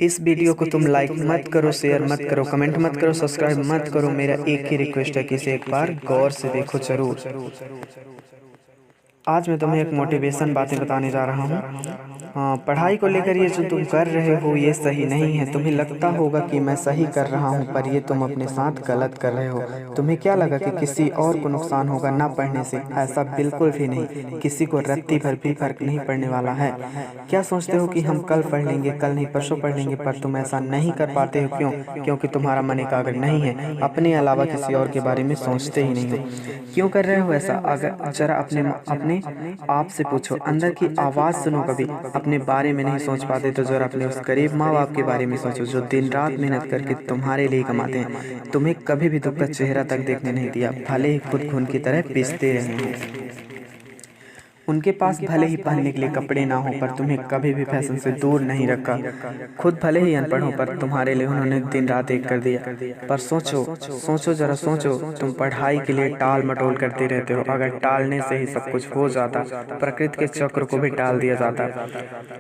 इस वीडियो को तुम लाइक मत करो, शेयर मत करो, कमेंट मत करो, सब्सक्राइब मत करो। मेरा एक ही रिक्वेस्ट है कि इसे एक बार गौर से देखो जरूर। आज मैं तुम्हें एक मोटिवेशन बातें बताने जा रहा हूँ। पढ़ाई को लेकर ये जो तुम कर रहे हो ये सही नहीं है। तुम्हें लगता होगा कि मैं सही कर रहा हूँ, पर ये तुम अपने साथ गलत कर रहे हो। तुम्हें क्या लगा कि किसी और को नुकसान होगा ना पढ़ने से? ऐसा बिल्कुल भी नहीं। किसी को रत्ती भर भी फर्क नहीं पड़ने वाला है। क्या सोचते हो कि हम कल पढ़ लेंगे, कल नहीं परसों पढ़ लेंगे, पर तुम ऐसा नहीं कर पाते हो। क्यों? क्योंकि तुम्हारा मन एकाग्र नहीं है। अपने अलावा किसी और के बारे में सोचते ही नहीं हो। क्यों कर रहे हो ऐसा? अगर जरा अपने आप से पूछो, अंदर की आवाज़ सुनो। कभी अपने बारे में नहीं सोच पाते तो जरा अपने उस गरीब माँ बाप के बारे में सोचो, जो दिन रात मेहनत करके तुम्हारे लिए कमाते हैं। तुम्हें कभी भी दुख का चेहरा तक देखने नहीं दिया, भले ही खुद खून की तरह पीसते रहे हैं। उनके पास भले ही पहनने के लिए कपड़े ना हो, पर तुम्हें कभी भी फैशन से दूर नहीं रखा। खुद भले ही अनपढ़ हो, पर तुम्हारे लिए उन्होंने दिन रात एक कर दिया। पर सोचो जरा सोचो, तुम पढ़ाई के लिए टाल मटोल करते रहते हो। अगर टालने से ही सब कुछ हो जाता, प्रकृति के चक्र को भी टाल दिया जाता।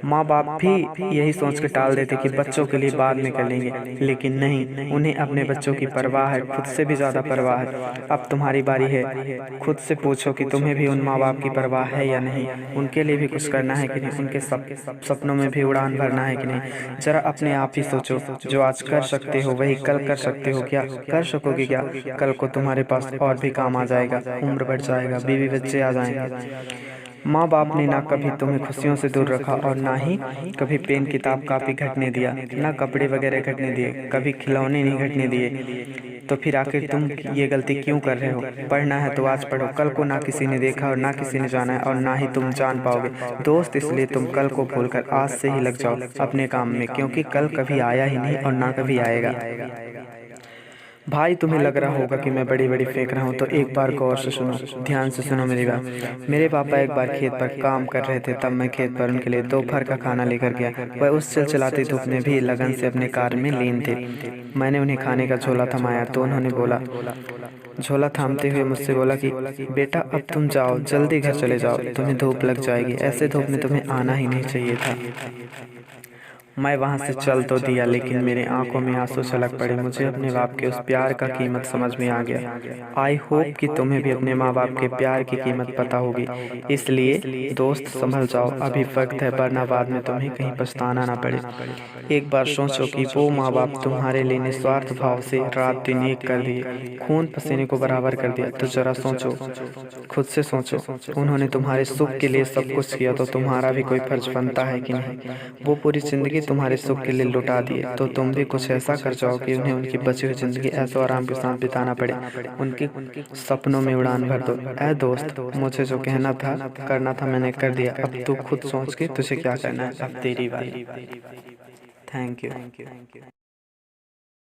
माँ बाप भी यही सोच के टाल देते कि बच्चों के लिए बाद में कर लेंगे, लेकिन नहीं, उन्हें अपने बच्चों की परवाह है, खुद से भी ज्यादा परवाह है। अब तुम्हारी बारी है। खुद से पूछो कि तुम्हें भी उन माँ बाप की परवाह है या नहीं। उनके लिए भी कुछ करना है कि नहीं? उनके सपनों में भी उड़ान भरना है कि नहीं? जरा अपने आप ही सोचो, जो आज कर सकते हो वही कल कर सकते हो क्या? कर सकोगे क्या? कल को तुम्हारे पास और भी काम आ जाएगा, उम्र बढ़ जाएगा, बीवी बच्चे आ जाएंगे। माँ बाप ने ना कभी तुम्हें खुशियों से दूर रखा, और ना ही कभी पेन किताब कापी घटने दिया, ना कपड़े वगैरह घटने दिए, कभी खिलौने नहीं घटने दिए। तो फिर आखिर तुम ये गलती क्यों कर रहे हो? पढ़ना है तो आज पढ़ो। कल को ना किसी ने देखा और ना किसी ने जाना है, और ना ही तुम जान पाओगे दोस्त। इसलिए तुम कल को भूलकर आज से ही लग जाओ अपने काम में, क्योंकि कल कभी आया ही नहीं और ना कभी आएगा। भाई, तुम्हें लग रहा होगा कि मैं बड़ी बड़ी फेंक रहा हूँ, तो एक बार गौर से सुनो, ध्यान से सुनो मेरी बात। मेरे पापा एक बार खेत पर काम कर रहे थे, तब मैं खेत पर उनके लिए दोपहर का खाना लेकर गया। वह उस चिलचिलाती धूप में भी लगन से अपने कार्य में लीन थे। मैंने उन्हें खाने का झोला थमाया तो उन्होंने बोला, झोला थामते हुए मुझसे बोला कि बेटा अब तुम जाओ, जल्दी घर चले जाओ, तुम्हें धूप लग जाएगी। ऐसे धूप में तुम्हें आना ही नहीं चाहिए था। मैं वहां से चल तो दिया, लेकिन मेरे आंखों में आंसू छलक पड़े। मुझे अपने बाप के उस प्यार का कीमत समझ में आ गया। आई होप कि तुम्हें भी अपने माँ बाप के प्यार की कीमत पता होगी। इसलिए दोस्त संभल जाओ, अभी वक्त है, वरना बाद में तुम्हें कहीं पछताना ना पड़े। एक बार सोचो कि वो माँ बाप तुम्हारे लिए निस्वार्थ भाव से रात दिन एक कर दिए, खून पसीने को बराबर कर दिया। तो जरा सोचो, खुद से सोचो, उन्होंने तुम्हारे सुख के लिए सब कुछ किया, तो तुम्हारा भी कोई फर्ज बनता है कि नहीं? वो पूरी जिंदगी तुम्हारे सुख के लिए लुटा दिए, तो तुम भी कुछ ऐसा कर जाओ कि उन्हें उनकी बची हुई जिंदगी ऐसो आराम के साथ बिताना पड़े, उनके सपनों में उड़ान भर दो। ऐ दोस्त, मुझे जो कहना था करना था मैंने कर दिया। अब तू खुद सोच के तुझे क्या करना है, अब तेरी बारी। Thank you.